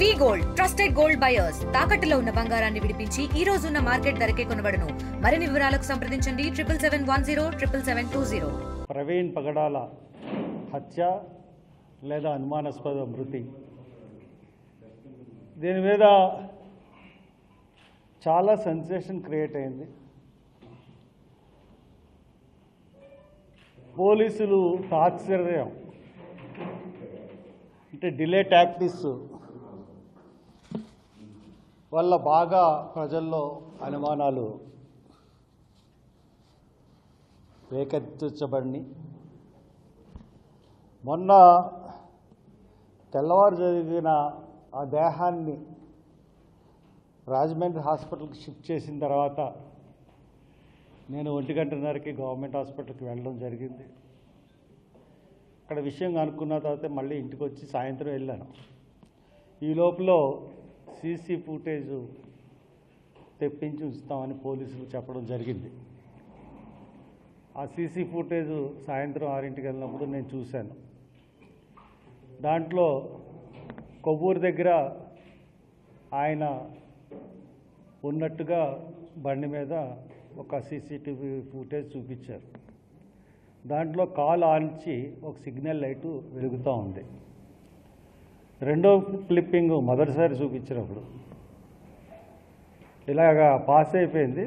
వి gold trusted gold buyers తాకట్టులో ఉన్న బంగారాన్ని విడిపించి ఈ రోజు ఉన్న మార్కెట్ ధరకే కొనబడును. మరిన్ని వివరాలకు సంప్రదించండి 7771077720. ప్రవీణ్ పగడాల హత్య లేదా అనుమానాస్పద మృతి, దీని మీద చాలా సెన్సేషన్ క్రియేట్ అయింది. పోలీసులు తాత్సర్యం అంటే డిలే టాక్టిక్స్ వల్ల బాగా ప్రజల్లో అనుమానాలు రేకెత్తించబడి మొన్న తెల్లవారు జరిగిన ఆ దేహాన్ని రాజమండ్రి హాస్పిటల్కి షిఫ్ట్ చేసిన తర్వాత నేను 1:30కి గవర్నమెంట్ హాస్పిటల్కి వెళ్ళడం జరిగింది. అక్కడ విషయం కనుక్కున్న తర్వాత మళ్ళీ ఇంటికి వచ్చి సాయంత్రం వెళ్ళాను. ఈ లోపల సీసీ ఫుటేజ్ తెప్పించి ఉంచుతామని పోలీసులు చెప్పడం జరిగింది. ఆ సీసీ ఫుటేజ్ సాయంత్రం 6ంటికి వెళ్ళినప్పుడు నేను చూశాను. దాంట్లో కొవ్వూరు దగ్గర ఆయన ఉన్నట్టుగా బండి మీద ఒక సీసీటీవీ ఫుటేజ్ చూపించారు. దాంట్లో కాల్ ఆల్చి ఒక సిగ్నల్ లైటు వెలుగుతూ ఉంది. రెండో క్లిప్పింగ్ మొదటిసారి చూపించినప్పుడు ఇలాగా పాస్ అయిపోయింది,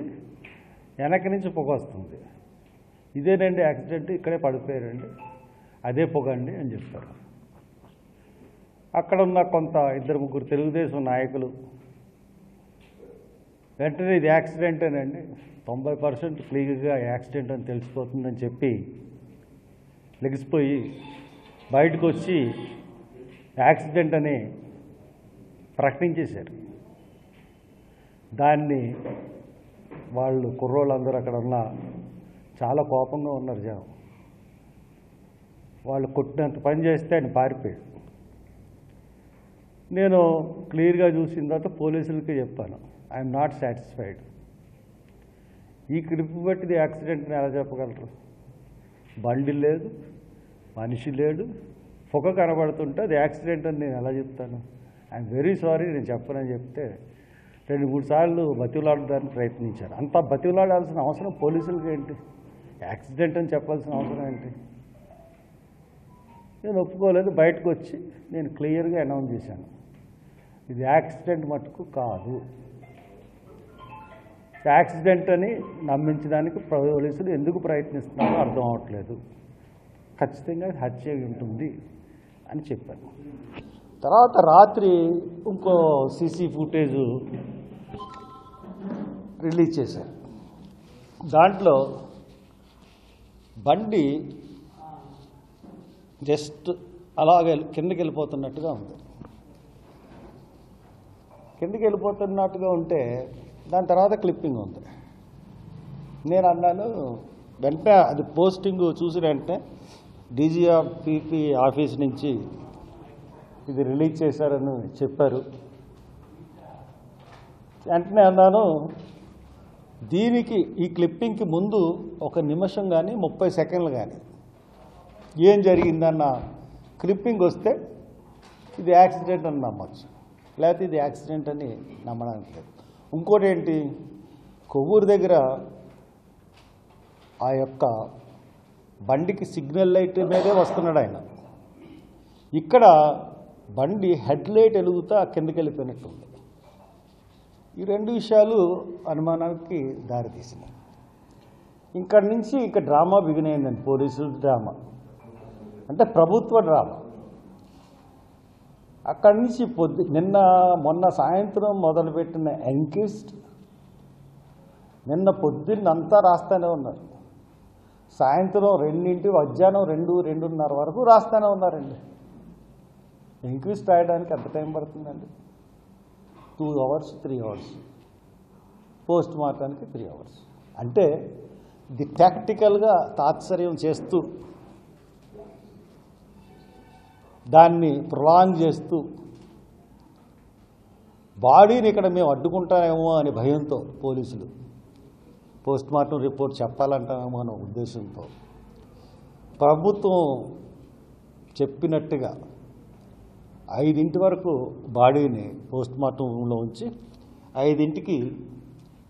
వెనక నుంచి పొగ వస్తుంది. ఇదేనండి యాక్సిడెంట్, ఇక్కడే పడిపోయారండి, అదే పొగండి అని చెప్తారు. అక్కడ ఉన్న కొంత 2-3 తెలుగుదేశం నాయకులు వెంటనే ఇది యాక్సిడెంటేనండి, 90% క్లియర్గా యాక్సిడెంట్ అని తెలిసిపోతుందని చెప్పి లెగిసిపోయి బయటకు వచ్చి యాక్సిడెంట్ అని ప్రకటించేశారు. దాన్ని వాళ్ళు కుర్రోళ్ళందరూ అక్కడ ఉన్న చాలా కోపంగా ఉన్నారు జనం. వాళ్ళు కొట్టినంత పని చేస్తే ఆయన పారిపోయాడు. నేను క్లియర్గా చూసిన తర్వాత పోలీసులకి చెప్పాను, ఐఎమ్ నాట్ సాటిస్ఫైడ్. ఈ క్లిప్ బట్టి యాక్సిడెంట్ని ఎలా చెప్పగలరు? బండి లేదు, మనిషి లేడు, పొగ కనబడుతుంటే అది యాక్సిడెంట్ అని నేను ఎలా చెప్తాను? ఐఎమ్ వెరీ సారీ, నేను చెప్పనని చెప్తే 2-3 సార్లు బతిలాడడానికి ప్రయత్నించారు. అంత బతిలాడాల్సిన అవసరం పోలీసులకి ఏంటి? యాక్సిడెంట్ అని చెప్పాల్సిన అవసరం ఏంటి? నేను ఒప్పుకోలేదు. బయటకు వచ్చి నేను క్లియర్గా అనౌన్స్ చేశాను, ఇది యాక్సిడెంట్ మటుకు కాదు. యాక్సిడెంట్ అని నమ్మించడానికి పోలీసులు ఎందుకు ప్రయత్నిస్తున్నారో అర్థం అవ్వట్లేదు. ఖచ్చితంగా హత్య ఉంటుంది అని చెప్పాను. తర్వాత రాత్రి ఇంకో సీసీ ఫుటేజ్ రిలీజ్ చేశారు. దాంట్లో బండి జస్ట్ అలాగే కిందకి వెళ్ళిపోతున్నట్టుగా ఉంది. కిందకి వెళ్ళిపోతున్నట్టుగా ఉంటే దాని తర్వాత క్లిప్పింగ్ ఉంది. నేను అన్నాను, వెంటనే అది పోస్టింగ్ చూసిన వెంటనే డీజీపీ ఆఫీస్ నుంచి ఇది రిలీజ్ చేశారని చెప్పారు. వెంటనే అన్నాను, దీనికి ఈ క్లిప్పింగ్కి ముందు 1 నిమిషం కానీ 30 సెకండ్లు కానీ ఏం జరిగిందన్న క్లిప్పింగ్ వస్తే ఇది యాక్సిడెంట్ అని నమ్మచ్చు, లేకపోతే ఇది యాక్సిడెంట్ అని నమ్మడానికి లేదు. ఇంకోటి ఏంటి, కొవ్వూరు దగ్గర ఆ యొక్క బండికి సిగ్నల్ లైట్ మీదే వస్తున్నాడు ఆయన. ఇక్కడ బండి హెడ్ లైట్ వెలుగుతా కిందకి వెళ్ళిపోయినట్టుంది. ఈ 2 విషయాలు అనుమానానికి దారితీసినాయి. ఇక్కడి నుంచి ఇక డ్రామా బిగినైందండి. పోలీసుల డ్రామా అంటే ప్రభుత్వ డ్రామా. అక్కడి నుంచి మొన్న సాయంత్రం మొదలుపెట్టిన ఎంక్వెస్ట్ నిన్న పొద్దున్నంతా రాస్తూనే ఉన్నారు. సాయంత్రం 2 మధ్యాహ్నం 2-2:30 వరకు రాస్తూనే ఉన్నారండి. ఎంక్వెస్ట్ రాయడానికి ఎంత టైం పడుతుందండి? 2 hours 3 hours, పోస్ట్ మార్టానికి 3 hours. అంటే ఇది టాక్టికల్గా తాత్సర్యం చేస్తూ దాన్ని ప్రొలాంగ్ చేస్తూ బాడీని ఇక్కడ మేము అడ్డుకుంటామేమో అనే భయంతో పోలీసులు పోస్ట్ మార్టం రిపోర్ట్ చెప్పాలంటామేమో అనే ఉద్దేశంతో ప్రభుత్వం చెప్పినట్టుగా 5 వరకు బాడీని పోస్ట్ మార్టం రూమ్లో ఉంచి 5కి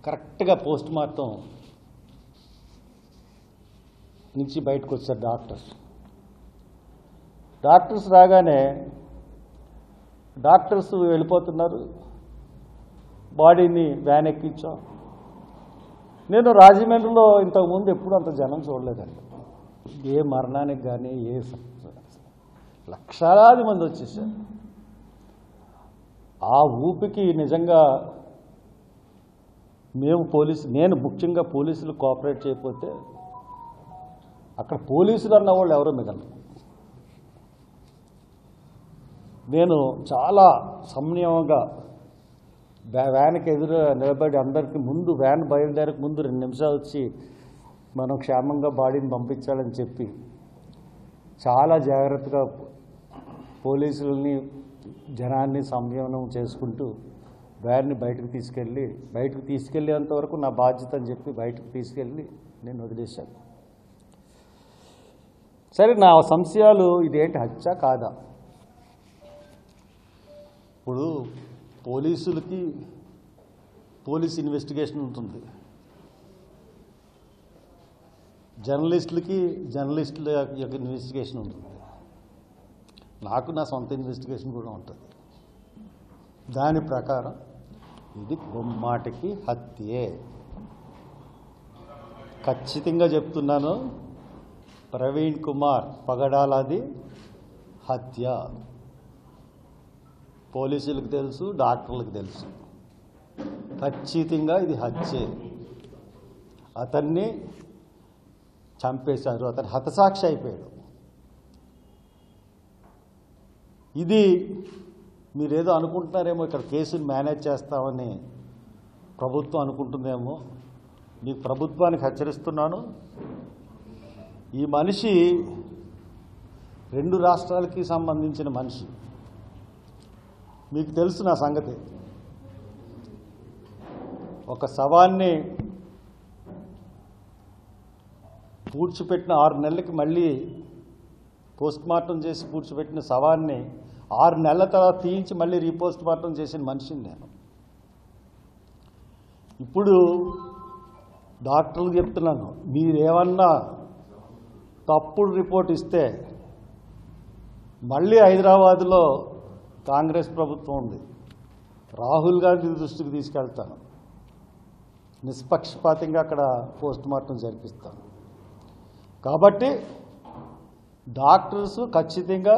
కరెక్ట్గా పోస్ట్ మార్టం నుంచి బయటకు వచ్చారు డాక్టర్స్ రాగానే డాక్టర్స్ వెళ్ళిపోతున్నారు, బాడీని వ్యాన్ ఎక్కించాం. నేను రాజమండ్రిలో ఇంతకుముందు ఎప్పుడు అంత జనం చూడలేదండి. ఏ మరణానికి కానీ లక్షలాది మంది వచ్చేసారు. ఆ ఊపికి నిజంగా నేను ముఖ్యంగా పోలీసులు కోఆపరేట్ చేయకపోతే అక్కడ పోలీసులు అన్న వాళ్ళు ఎవరో మిగలరు. నేను చాలా సంయమంగా వ్యాన్కి ఎదురు నిలబడి అందరికీ ముందు వ్యాన్ బయలుదేరక ముందు 2 నిమిషాలు వచ్చి మనం క్షేమంగా బాడీని పంపించాలని చెప్పి చాలా జాగ్రత్తగా పోలీసులని జనాన్ని సంయమనం చేసుకుంటూ వ్యాన్ని బయటకు తీసుకెళ్ళేంత వరకు నా బాధ్యత అని చెప్పి బయటకు తీసుకెళ్ళి నేను వదిలేశాను. సరే, నా సంశయాలు ఇదేంటి హత్య కాదా? ఇప్పుడు పోలీస్ ఇన్వెస్టిగేషన్ ఉంటుంది, జర్నలిస్టుల యొక్క ఇన్వెస్టిగేషన్ ఉంటుంది, నాకు నా సొంత ఇన్వెస్టిగేషన్ కూడా ఉంటుంది. దాని ప్రకారం ఇది బొమ్మాటికి హత్యే. ఖచ్చితంగా చెప్తున్నాను, ప్రవీణ్ కుమార్ పగడాలది హత్య. పోలీసులకు తెలుసు, డాక్టర్లకు తెలుసు, ఖచ్చితంగా ఇది హత్యే. అతన్ని చంపేశారు, అతను హతసాక్షి అయిపోయాడు. ఇది మీరేదో అనుకుంటున్నారేమో, ఇక్కడ కేసుని మేనేజ్ చేస్తామని ప్రభుత్వం అనుకుంటుందేమో. మీకు ప్రభుత్వానికి హెచ్చరిస్తున్నాను, ఈ మనిషి 2 రాష్ట్రాలకి సంబంధించిన మనిషి. మీకు తెలుసు నా సంగతి. ఒక శవాన్ని పూడ్చిపెట్టిన 6 నెలలకి మళ్ళీ పోస్ట్ మార్టం చేసి పూడ్చిపెట్టిన శవాన్ని 6 నెలల తర్వాత తీయించి మళ్ళీ రీపోస్ట్ మార్టం చేసిన మనిషిని నేను. ఇప్పుడు డాక్టర్లు చెప్తున్నాను, మీరేమన్నా తప్పుడు రిపోర్ట్ ఇస్తే మళ్ళీ హైదరాబాద్లో కాంగ్రెస్ ప్రభుత్వం ఉంది, రాహుల్ గాంధీ దృష్టికి తీసుకెళ్తాను, నిష్పక్షపాతంగా అక్కడ పోస్ట్ మార్టం జరిపిస్తాను. కాబట్టి డాక్టర్స్ ఖచ్చితంగా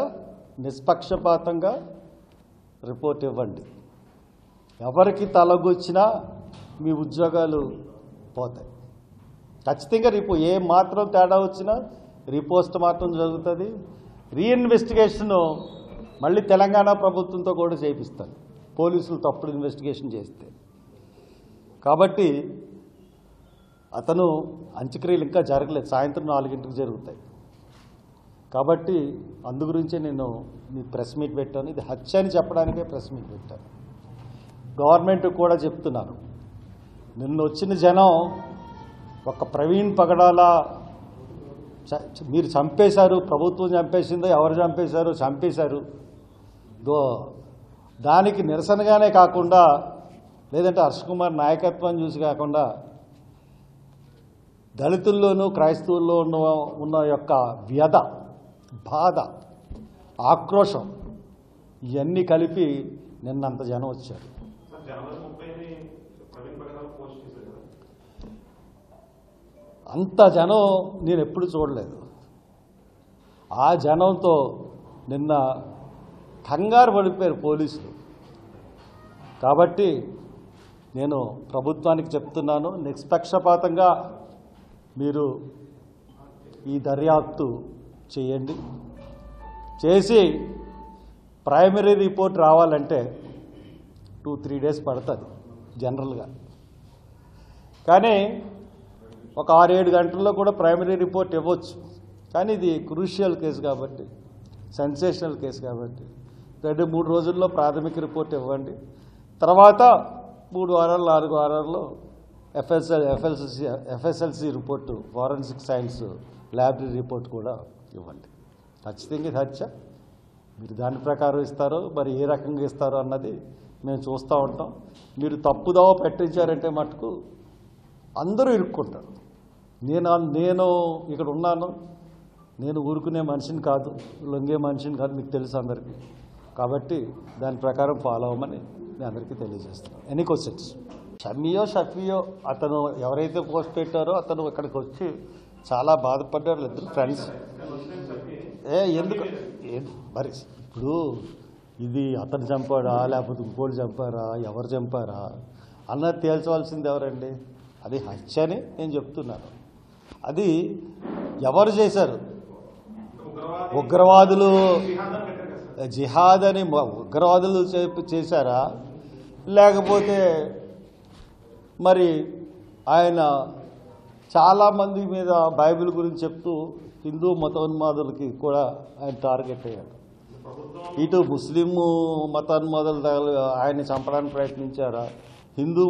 నిష్పక్షపాతంగా రిపోర్ట్ ఇవ్వండి. ఎవరికి తలగొచ్చినా మీ ఉద్యోగాలు పోతాయి. ఖచ్చితంగా ఏ మాత్రం తేడా వచ్చినా రీపోస్ట్ మార్టం జరుగుతుంది. రీఇన్వెస్టిగేషన్ మళ్ళీ తెలంగాణ ప్రభుత్వంతో కూడా చేయిస్తాను, పోలీసులు తప్పుడు ఇన్వెస్టిగేషన్ చేస్తే. కాబట్టి అతను అంత్యక్రియలు ఇంకా జరగలేదు, సాయంత్రం 4 జరుగుతాయి. కాబట్టి అందు గురించే నేను మీకు ప్రెస్ మీట్ పెట్టాను. ఇది హత్య అని చెప్పడానికే ప్రెస్ మీట్ పెట్టాను. గవర్నమెంట్ కూడా చెప్తున్నాను, నిన్న వచ్చిన జనం ఒక ప్రవీణ్ పగడాల మీరు చంపేశారు, ప్రభుత్వం చంపేసిందో ఎవరు చంపేశారు దానికి నిరసనగానే కాకుండా, లేదంటే హర్ష్ కుమార్ నాయకత్వాన్ని చూసి కాకుండా, దళితుల్లోనూ క్రైస్తవుల్లో ఉన్న యొక్క వ్యధ, బాధ, ఆక్రోశం ఇవన్నీ కలిపి నిన్నంత జనం వచ్చారు. అంత జనం నేను ఎప్పుడు చూడలేదు. ఆ జనంతో నిన్న కంగారు పడిపోయారు పోలీసులు. కాబట్టి నేను ప్రభుత్వానికి చెప్తున్నాను, నిష్పక్షపాతంగా మీరు ఈ దర్యాప్తు చేయండి. చేసి ప్రైమరీ రిపోర్ట్ రావాలంటే 2-3 డేస్ పడుతుంది జనరల్గా. కానీ ఒక 6-7 గంటల్లో కూడా ప్రైమరీ రిపోర్ట్ ఇవ్వచ్చు. కానీ ఇది క్రూషియల్ కేసు కాబట్టి, సెన్సేషనల్ కేసు కాబట్టి 2-3 రోజుల్లో ప్రాథమిక రిపోర్ట్ ఇవ్వండి. తర్వాత 3 వారాలు 4 వారాల్లో FSLC report, forensic science laboratory report కూడా ఇవ్వండి. ఖచ్చితంగా ఇది హత్య. మీరు దాని ప్రకారం ఇస్తారో మరి ఏ రకంగా ఇస్తారో అన్నది మేము చూస్తూ ఉంటాం. మీరు తప్పుదోవ పెట్టించారంటే మటుకు అందరూ ఇరుక్కుంటారు. నేను ఇక్కడ ఉన్నాను, నేను ఊరుకునే మనిషిని కాదు, లొంగే మనిషిని కాదు, మీకు తెలుసు అందరికీ. కాబట్టి దాని ప్రకారం ఫాలో అవ్వమని నేను అందరికీ తెలియజేస్తున్నాను. Any questions? షఫియో అతను ఎవరైతే పోస్ట్ పెట్టారో అతను ఇక్కడికి వచ్చి చాలా బాధపడ్డారు. ఇద్దరు ఫ్రెండ్స్. ఎందుకు మరి ఇప్పుడు ఇది అతను చంపాడా లేకపోతే ఇంకోటి చంపారా, ఎవరు చంపారా అన్నది తేల్చవలసింది ఎవరండి? అది హత్య అని నేను చెప్తున్నాను. అది ఎవరు చేశారు? ఉగ్రవాదులు, జిహాద్ అని ఉగ్రవాదులు చేశారా, లేకపోతే మరి ఆయన చాలామంది మీద బైబిల్ గురించి చెప్తూ హిందూ మతోన్మాదులకి కూడా ఆయన టార్గెట్ అయ్యాడు. ఇటు ముస్లిం మతోన్మాదులు ఆయన్ని చంపడానికి ప్రయత్నించారా, హిందూ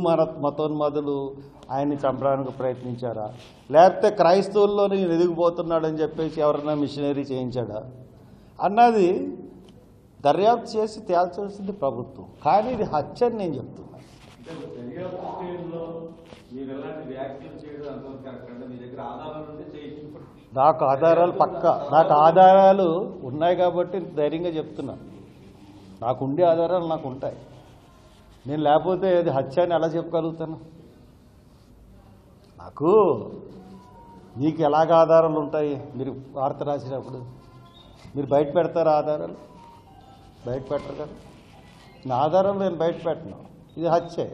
మతోన్మాదులు ఆయన్ని చంపడానికి ప్రయత్నించారా, లేకపోతే క్రైస్తవుల్లో నేను ఎదిగిపోతున్నాడని చెప్పేసి ఎవరైనా మిషనరీ చేయించాడా అన్నది దర్యాప్తు చేసి తేల్చాల్సింది ప్రభుత్వం. కానీ ఇది హత్య అని నేను చెప్తున్నాను. నాకు ఆధారాలు ఉన్నాయి కాబట్టి ధైర్యంగా చెప్తున్నాను. నాకు ఉండే ఆధారాలు నాకు ఉంటాయి. నేను లేకపోతే అది హత్య అని ఎలా చెప్పగలుగుతాను? మీకు ఎలాగ ఆధారాలు ఉంటాయి? మీరు వార్త రాసినప్పుడు మీరు బయట పెడతారా ఆధారాలు? బయట పెట్టరు కదా. నా ఆధారాలు నేను బయట పెట్టను, ఇది హత్యే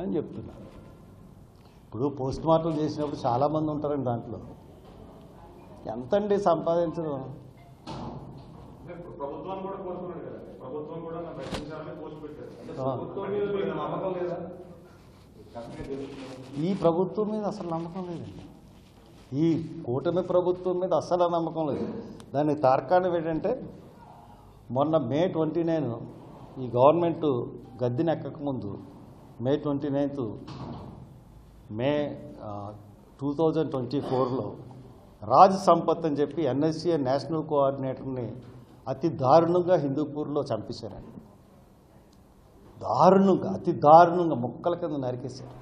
అని చెప్తున్నాను. ఇప్పుడు పోస్ట్ మార్టం చేసినప్పుడు చాలామంది ఉంటారండి. దాంట్లో ఎంతండి సంపాదించడం? ఈ ప్రభుత్వం మీద అసలు నమ్మకం లేదండి. ఈ కూటమి ప్రభుత్వం మీద అస్సలు నమ్మకం లేదు. దానికి తార్కాణం ఏంటంటే మొన్న May 29 ఈ గవర్నమెంట్ గద్దెనెక్కకముందు May 29 2024లో రాజ్ సంపత్ అని చెప్పి NSCA నేషనల్ కోఆర్డినేటర్ని అతి దారుణంగా హిందూపూర్లో చంపేశారండి. అతి దారుణంగా ముక్కల కింద నరికేశారు.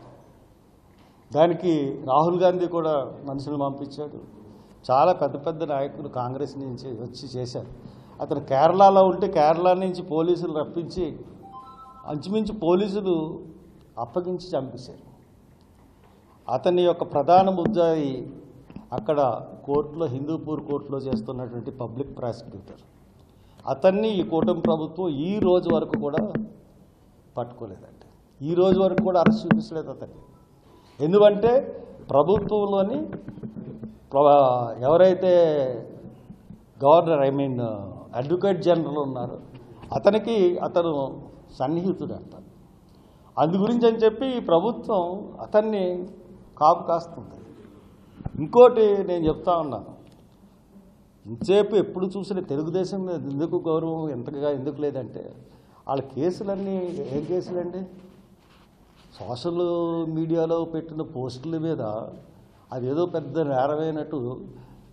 దానికి రాహుల్ గాంధీ కూడా మనుషులు పంపించాడు. చాలా పెద్ద పెద్ద నాయకులు కాంగ్రెస్ నుంచి వచ్చి చేశారు. అతను కేరళలో ఉంటే కేరళ నుంచి పోలీసులు రప్పించి అంచుమించు పోలీసులు అప్పగించి చంపేశారు. అతని యొక్క ప్రధాన ముద్దాయి అక్కడ కోర్టులో, హిందూపూర్ కోర్టులో చేస్తున్నటువంటి పబ్లిక్ ప్రాసిక్యూటర్. అతన్ని ఈ కూటమి ప్రభుత్వం ఈ రోజు వరకు కూడా పట్టుకోలేదండి. ఈ రోజు వరకు కూడా అరెస్ట్ చూపించలేదు అతన్ని. ఎందుకంటే ప్రభుత్వంలోని ఎవరైతే గవర్నర్ అడ్వకేట్ జనరల్ ఉన్నారో అతను సన్నిహితుడు అంట. అందు గురించి అని చెప్పి ఈ ప్రభుత్వం అతన్ని కాపు కాస్తుంది. ఇంకోటి నేను చెప్తా ఉన్నాను, ఇంతసేపు ఎప్పుడు చూసిన తెలుగుదేశం మీద ఎందుకు గౌరవం ఎంతగా ఎందుకు లేదంటే వాళ్ళ కేసులన్నీ ఏం కేసులండి? సోషల్ మీడియాలో పెట్టిన పోస్టుల మీద అదేదో పెద్ద నేరమైనట్టు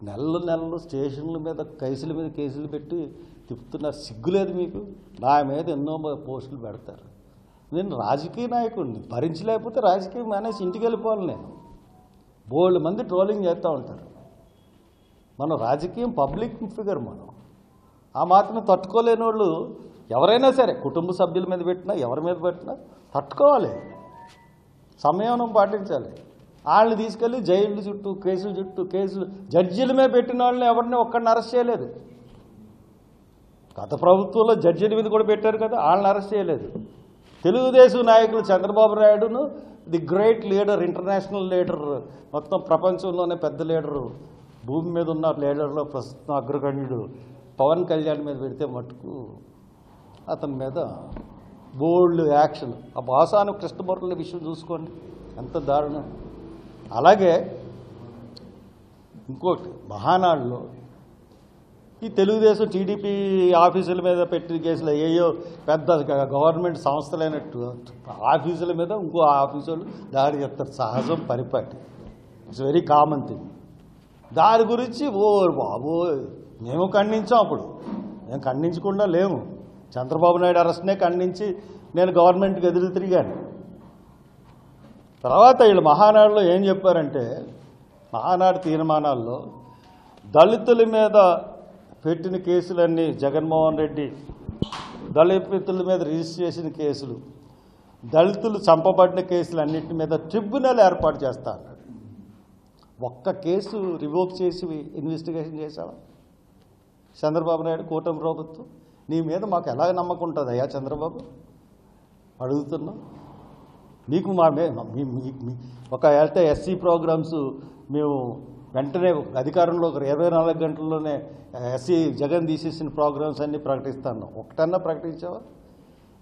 నెలలు స్టేషన్ల మీద కేసులు పెట్టి తిప్పుతున్నారు. సిగ్గులేదు మీకు? నా మీద ఎన్నో పోస్టులు పెడతారు. నేను రాజకీయ నాయకుడిని, భరించలేకపోతే రాజకీయం మానేసి ఇంటికి వెళ్ళిపోవాలి. నేను బోల్డ్ మంది ట్రోలింగ్ చేస్తూ ఉంటారు. మనం రాజకీయం పబ్లిక్ ఫిగర్, మనం ఆ మాత్రం తట్టుకోలేని వాళ్ళు ఎవరైనా సరే కుటుంబ సభ్యుల మీద పెట్టినా ఎవరి మీద పెట్టినా తట్టుకోవాలి, సంయమనం పాటించాలి. వాళ్ళని తీసుకెళ్ళి జైళ్ళు చుట్టూ కేసులు జడ్జీల మీద పెట్టిన వాళ్ళని ఎవరిని ఒక్కడిని అరెస్ట్ చేయలేదు. గత ప్రభుత్వంలో జడ్జీల మీద కూడా పెట్టారు కదా, వాళ్ళని అరెస్ట్ చేయలేదు. తెలుగుదేశం నాయకులు చంద్రబాబు నాయుడును, the great leader, international leader, మొత్తం ప్రపంచంలోనే పెద్ద లీడరు, భూమి మీద ఉన్న లీడర్లో ప్రస్తుతం అగ్రగణ్యుడు పవన్ కళ్యాణ్ మీద పెడితే మట్టుకు అతని మీద బోల్డ్ యాక్షన్. ఆ బాసాను కృష్ణమురళి విషయం చూసుకోండి ఎంత దారుణం. అలాగే ఇంకోటి మహానాడులో ఈ తెలుగుదేశం టీడీపీ ఆఫీసుల మీద పెట్టిన కేసులు అయ్యో పెద్ద గవర్నమెంట్ సంస్థలైనట్టు ఆఫీసుల మీద ఇంకో ఆఫీసులు దాడి చెప్తారు. సహజం, పరిపాటి, ఇట్స్ వెరీ కామన్ థింగ్. దాని గురించి బాబో మేము ఖండించాం. అప్పుడు మేము ఖండించకుండా లేము. చంద్రబాబు నాయుడు అరెస్ట్నే ఖండించి నేను గవర్నమెంట్కి ఎదురు తిరిగాను. తర్వాత వీళ్ళు మహానాడులో ఏం చెప్పారంటే, మహానాడు తీర్మానాల్లో దళితుల మీద పెట్టిన కేసులన్నీ జగన్మోహన్ రెడ్డి దళితుల మీద రిజిస్టర్ చేసిన కేసులు, దళితులు చంపబడిన కేసులు అన్నింటి మీద ట్రిబ్యునల్ ఏర్పాటు చేస్తా అన్నాడు. ఒక్క కేసు రివోక్ చేసి ఇన్వెస్టిగేషన్ చేశావా చంద్రబాబు నాయుడు, కూటమి ప్రభుత్వం? నీ మీద మాకు ఎలా నమ్మకం ఉంటుంది అయ్యా చంద్రబాబు? అడుగుతున్నాం. మీకు మా ఒక అయితే ఎస్సీ ప్రోగ్రామ్స్ మేము వెంటనే అధికారంలో 24 గంటల్లోనే ఎస్సీ జగన్ తీసేసిన ప్రోగ్రామ్స్ అన్నీ ప్రకటిస్తాను. ఒకటన్నా ప్రకటించావా?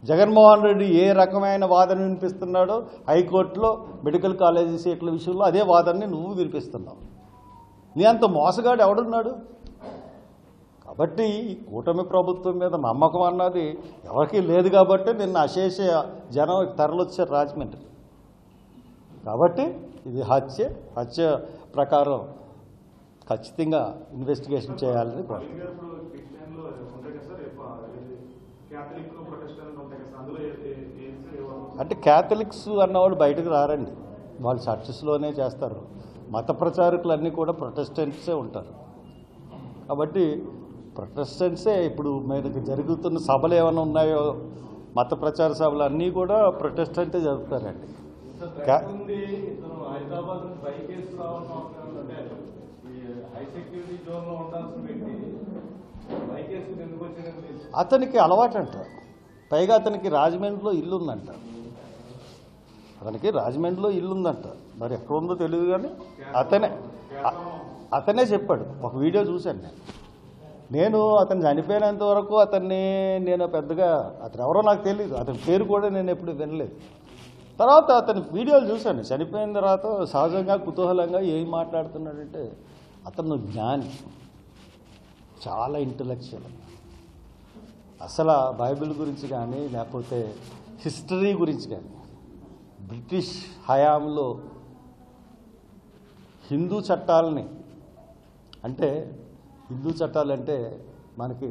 జగన్మోహన్ రెడ్డి ఏ రకమైన వాదన వినిపిస్తున్నాడో హైకోర్టులో మెడికల్ కాలేజీ సీట్ల విషయంలో అదే వాదనని నువ్వు వినిపిస్తున్నావు. నీ అంత మోసగాడు ఎవడున్నాడు? కాబట్టి కూటమి ప్రభుత్వం మీద నమ్మకం అన్నది ఎవరికీ లేదు కాబట్టి నిన్న అశేష జనం తరలొచ్చారు రాజమండ్రి. కాబట్టి ఇది హత్య ప్రకారం ఖచ్చితంగా ఇన్వెస్టిగేషన్ చేయాలని అంటే క్యాథలిక్స్ అన్నవాళ్ళు బయటకు రారండి, వాళ్ళు చర్చెస్లోనే చేస్తారు. మత ప్రచారకులన్నీ కూడా ప్రొటెస్టెంట్సే ఉంటారు. కాబట్టి ప్రొటెస్టెంట్సే ఇప్పుడు మనకి జరుగుతున్న సభలు ఏమైనా ఉన్నాయో మత ప్రచార సభలు అన్నీ కూడా ప్రొటెస్టెంటే జరుపుతారండి. అతనికి అలవాటు అంట. పైగా అతనికి రాజమండ్రిలో ఇల్లు ఉందంట. మరి ఎక్కడ ఉందో తెలియదు, కానీ అతనే చెప్పాడు. ఒక వీడియో చూశాను నేను అతను చనిపోయినంత వరకు అతన్ని నేను పెద్దగా అతను ఎవరో నాకు తెలియదు, అతని పేరు కూడా నేను ఎప్పుడు వినలేదు. తర్వాత అతని వీడియోలు చూశాను. చనిపోయిన తర్వాత సహజంగా కుతూహలంగా ఏం మాట్లాడుతున్నాడంటే, అతను జ్ఞాని, చాలా ఇంటలెక్చువల్. అసలు బైబిల్ గురించి కానీ లేకపోతే హిస్టరీ గురించి కానీ, బ్రిటిష్ హయాంలో హిందూ చట్టాలని, అంటే హిందూ చట్టాలంటే మనకి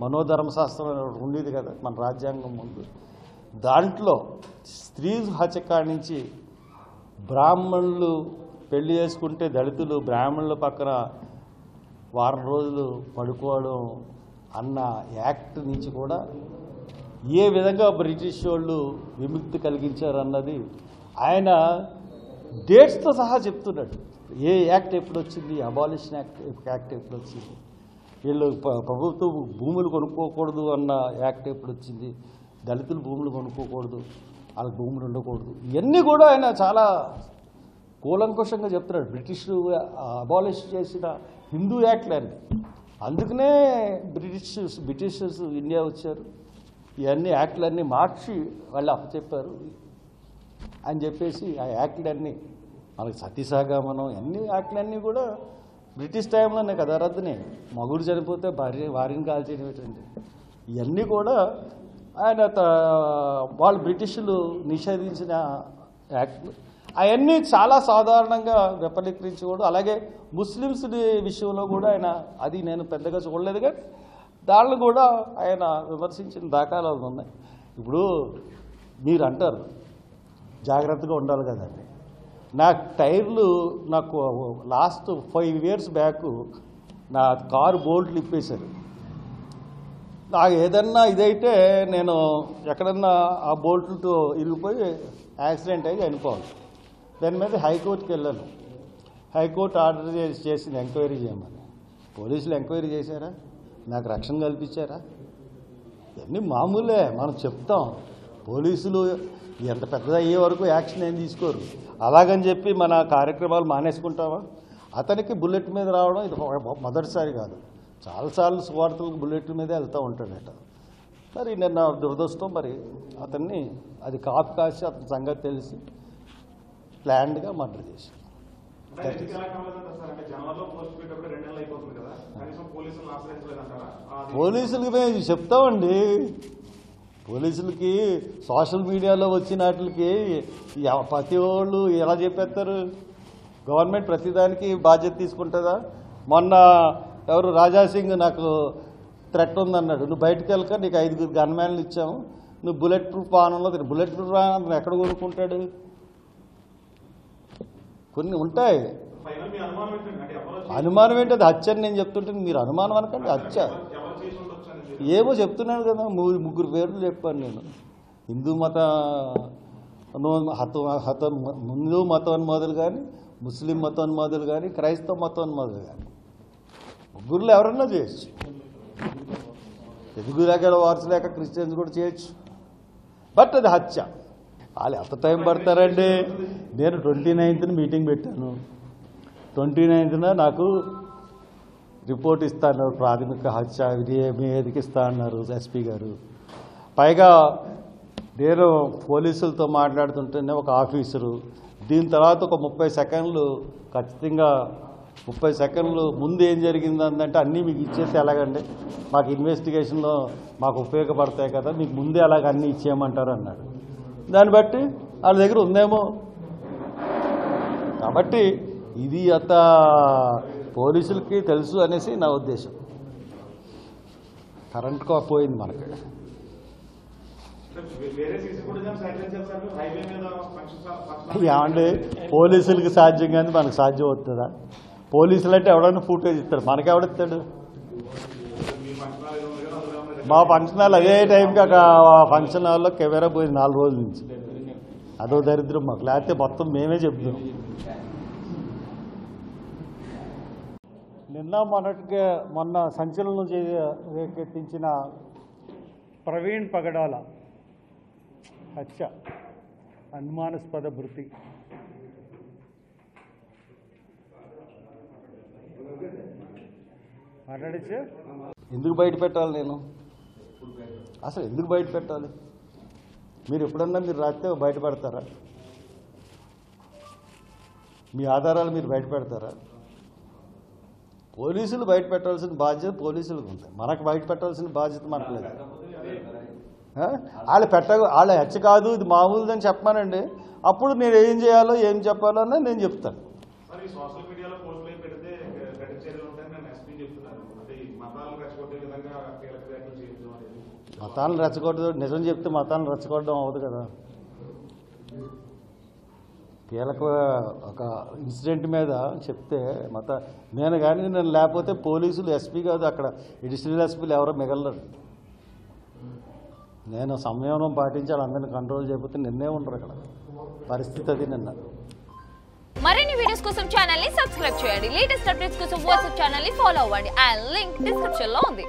మనోధర్మశాస్త్రం ఉండేది కదా మన రాజ్యాంగం ముందు. దాంట్లో స్త్రీ హత్య కానించి బ్రాహ్మణులు పెళ్లి చేసుకుంటే దళితులు బ్రాహ్మణుల పక్కన వారం రోజులు పడుకోవడం అన్న యాక్ట్ నుంచి కూడా ఏ విధంగా బ్రిటిష్ వాళ్ళు విముక్తి కలిగించారన్నది ఆయన డేట్స్తో సహా చెప్తున్నాడు. ఏ యాక్ట్ ఎప్పుడు వచ్చింది, అబాలిషన్ యాక్ట్ ఎప్పుడు వచ్చింది, వీళ్ళు ప్రభుత్వం భూములు కొనుక్కోకూడదు అన్న యాక్ట్ ఎప్పుడు వచ్చింది, దళితులు భూములు కొనుక్కోకూడదు, వాళ్ళకి భూములు ఉండకూడదు, ఇవన్నీ కూడా ఆయన చాలా కూలంకుషంగా చెప్తున్నాడు. అబాలిష్ చేసిన హిందూ యాక్ట్లన్నీ. అందుకనే బ్రిటిషర్స్ ఇండియా వచ్చారు, ఇవన్నీ యాక్ట్లన్నీ మార్చి వాళ్ళు అప్పచెప్పారు అని చెప్పేసి ఆ యాక్ట్లన్నీ మనకి సతీసాగమనం అన్ని యాక్ట్లన్నీ కూడా బ్రిటిష్ టైంలోనే కదా రద్దునే. మగుడు చనిపోతే వారిని కాల్చేయటండి, ఇవన్నీ కూడా ఆయన వాళ్ళు బ్రిటిషులు నిషేధించిన యాక్ట్లు. అవన్నీ చాలా సాధారణంగా విఫలీకరించకూడదు. అలాగే ముస్లిమ్స్ విషయంలో కూడా ఆయన అది నేను పెద్దగా చూడలేదు, కానీ దాన్ని కూడా ఆయన విమర్శించిన దాఖలాలు ఉన్నాయి. ఇప్పుడు మీరు అంటారు జాగ్రత్తగా ఉండాలి కదండి. నాకు లాస్ట్ 5 years బ్యాక్ నా కారు బోల్ట్లు ఇప్పేశారు. నాకు ఏదన్నా ఇదైతే నేను ఎక్కడన్నా ఆ బోల్ట్లతో ఇరిగిపోయి యాక్సిడెంట్ అయ్యి చనిపోవాలి. దాని మీద హైకోర్టుకి వెళ్ళాను. హైకోర్టు ఆర్డర్ చేసింది ఎంక్వైరీ చేయమని. పోలీసులు ఎంక్వైరీ చేశారా? నాకు రక్షణ కల్పించారా? ఇవన్నీ మామూలే, మనం చెప్తాం. పోలీసులు ఎంత పెద్దదయ్యే వరకు యాక్షన్ ఏం తీసుకోరు. అలాగని చెప్పి మన కార్యక్రమాలు మానేసుకుంటామా? అతనికి బుల్లెట్ మీద రావడం ఇది మొదటిసారి కాదు, చాలాసార్లు సువార్తలకు బుల్లెట్ మీదే వెళ్తూ ఉంటాడట. మరి నిన్న దురదృష్టం, మరి అతన్ని అది కాపు కాసి అతని సంగతి తెలిసి ప్లాన్డ్గా మర్డర్ చేశారు. పోలీసులకి మేము చెప్తామండి. పోలీసులకి సోషల్ మీడియాలో వచ్చిన వాటికి ప్రతి వాళ్ళు ఎలా చెప్పేస్తారు? గవర్నమెంట్ ప్రతిదానికి బాధ్యత తీసుకుంటుందా? మొన్న ఎవరు రాజాసింగ్ నాకు థ్రెట్ ఉందన్నాడు. నువ్వు బయటకు వెళ్ళక నీకు 5 గన్మ్యాన్లు ఇచ్చాము, నువ్వు బుల్లెట్ ప్రూఫ్ వాహనంలో బుల్లెట్ ప్రూఫ్ వాహనం ఎక్కడ కొనుక్కుంటాడు? కొన్ని ఉంటాయి. అనుమానం ఏంటి? అది హత్య అని నేను చెప్తుంటే మీరు అనుమానం అనకండి, హత్య. ఏమో చెప్తున్నాను కదా, 3 పేర్లు చెప్పాను నేను. హిందూ హిందూ మతోన్మాదులు కానీ, ముస్లిం మతోన్మాదులు కానీ, క్రైస్తవ మతోన్మాదులు కానీ, 3లో ఎవరన్నా చేయొచ్చు. తెలుగు లేక వారసు లేక క్రిస్టియన్స్ కూడా చేయొచ్చు. బట్ అది హత్య. వాళ్ళు ఎంత టైం పడతారండి? నేను 29th మీటింగ్ పెట్టాను. 29th నాకు రిపోర్ట్ ఇస్తా అన్నారు. ప్రాథమిక హత్య నివేదిక ఇస్తా అన్నారు ఎస్పీ గారు. పైగా నేను పోలీసులతో మాట్లాడుతుంటేనే ఒక ఆఫీసరు దీని తర్వాత ఒక 30 సెకండ్లు ఖచ్చితంగా 30 సెకండ్లు ముందు ఏం జరిగిందంటే అన్నీ మీకు ఇచ్చేసి ఎలాగండి, మాకు ఇన్వెస్టిగేషన్లో మాకు ఉపయోగపడతాయి కదా, మీకు ముందే అలాగ అన్నీ ఇచ్చేయమంటారు అన్నాడు. దాన్ని బట్టి వాళ్ళ దగ్గర ఉందేమో. కాబట్టి ఇది అంత పోలీసులకి తెలుసు అనేసి నా ఉద్దేశం. కరెంట్ పోయింది మనకి. ఏమండి పోలీసులకి సాధ్యం కానీ మనకు సాధ్యం అవుతుందా? పోలీసులు అంటే ఎవడన్నా ఫుటేజ్ ఇస్తాడు, మనకెవడిస్తాడు? మా ఫంక్షన్ హాల్ అదే టైంకి ఆ ఫంక్షన్ హాల్లో కెమెరా పోయింది 4 రోజుల నుంచి. అదో దరిద్రం మాకు, లేకపోతే మొత్తం మేమే చెప్తాం. మొన్న సంచలనం రేకెత్తించిన ప్రవీణ్ పగడాల హత్య, అనుమానాస్పద మృతి. మాట్లాడచ్చు. ఎందుకు బయట పెట్టాలి? నేను అసలు ఎందుకు బయట పెట్టాలి? మీరు ఎప్పుడన్నా మీరు రాస్తే బయట పెడతారా? మీ ఆధారాలు మీరు బయట పెడతారా? పోలీసులు బయట పెట్టాల్సిన బాధ్యత పోలీసులకు ఉంది, మనకు బయట పెట్టాల్సిన బాధ్యత మనకు లేదు. వాళ్ళ హత్య కాదు, ఇది మామూలుదని చెప్పమానండి. అప్పుడు నేను ఏం చేయాలో ఏం చెప్పాలో అని నేను చెప్తాను. మతాలను రెచ్చగొట్టదు. నిజం చెప్తే మతాలను రెచ్చగొట్టడం అవ్వదు కదా. కీలక ఒక ఇన్సిడెంట్ మీద చెప్తే నేను కానీ నేను లేకపోతే పోలీసులు ఎస్పీ కాదు, అక్కడ అడిషనల్ ఎస్పీలు ఎవరో మిగలరు. నేను సంయమనం పాటించాలి, అందరిని కంట్రోల్ చేయకపోతే నిన్నే ఉండరు అక్కడ. పరిస్థితి అది నిన్న. మరిన్ని వీడియోస్ కోసం ఛానల్ ని సబ్స్క్రైబ్ చేయండి. లేటెస్ట్ అప్డేట్స్ కోసం వాట్సాప్ ఛానల్ ని ఫాలో అవ్వండి. ఆ లింక్ డిస్క్రిప్షన్ లో ఉంది.